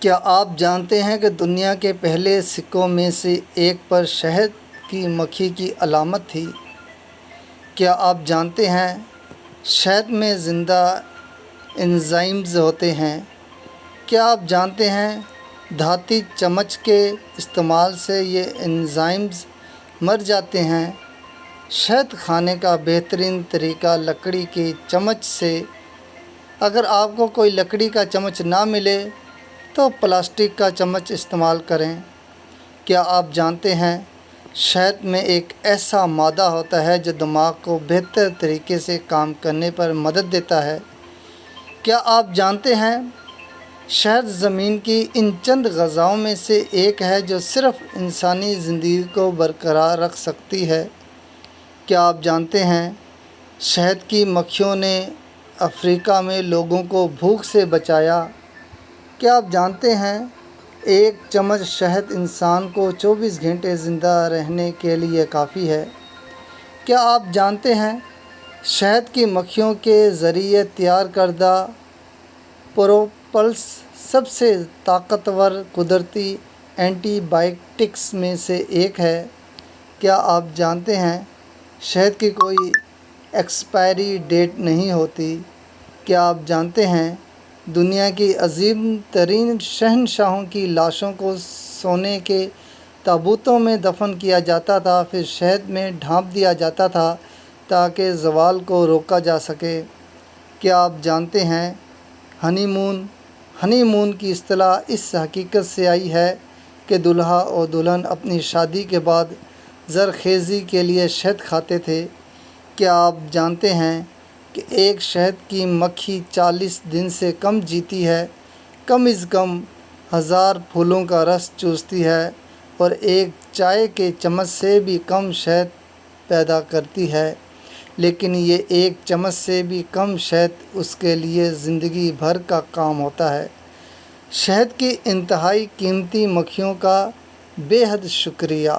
کیا آپ جانتے ہیں کہ دنیا کے پہلے سکوں میں سے ایک پر شہد کی مکھی کی علامت تھی؟ کیا آپ جانتے ہیں شہد میں زندہ انزائمز ہوتے ہیں؟ کیا آپ جانتے ہیں دھاتی چمچ کے استعمال سے یہ انزائمز مر جاتے ہیں؟ شہد کھانے کا بہترین طریقہ لکڑی کی چمچ سے۔ اگر آپ کو کوئی لکڑی کا چمچ نہ ملے تو پلاسٹک کا چمچ استعمال کریں۔ کیا آپ جانتے ہیں شہد میں ایک ایسا مادہ ہوتا ہے جو دماغ کو بہتر طریقے سے کام کرنے پر مدد دیتا ہے؟ کیا آپ جانتے ہیں شہد زمین کی ان چند غذاؤں میں سے ایک ہے جو صرف انسانی زندگی کو برقرار رکھ سکتی ہے؟ کیا آپ جانتے ہیں شہد کی مکھیوں نے افریقہ میں لوگوں کو بھوک سے بچایا؟ کیا آپ جانتے ہیں ایک چمچ شہد انسان کو 24 گھنٹے زندہ رہنے کے لیے کافی ہے؟ کیا آپ جانتے ہیں شہد کی مکھیوں کے ذریعے تیار کردہ پروپلس سب سے طاقتور قدرتی اینٹی بائیوٹکس میں سے ایک ہے؟ کیا آپ جانتے ہیں شہد کی کوئی ایکسپائری ڈیٹ نہیں ہوتی؟ کیا آپ جانتے ہیں دنیا کی عظیم ترین شہنشاہوں کی لاشوں کو سونے کے تابوتوں میں دفن کیا جاتا تھا، پھر شہد میں ڈھانپ دیا جاتا تھا تاکہ زوال کو روکا جا سکے؟ کیا آپ جانتے ہیں ہنی مون کی اصطلاح اس حقیقت سے آئی ہے کہ دولہا اور دلہن اپنی شادی کے بعد زرخیزی کے لیے شہد کھاتے تھے؟ کیا آپ جانتے ہیں کہ ایک شہد کی مکھی 40 دن سے کم جیتی ہے، کم از کم 1000 پھولوں کا رس چوستی ہے اور ایک چائے کے چمچ سے بھی کم شہد پیدا کرتی ہے، لیکن یہ ایک چمچ سے بھی کم شہد اس کے لیے زندگی بھر کا کام ہوتا ہے۔ شہد کی انتہائی قیمتی مکھیوں کا بے حد شکریہ۔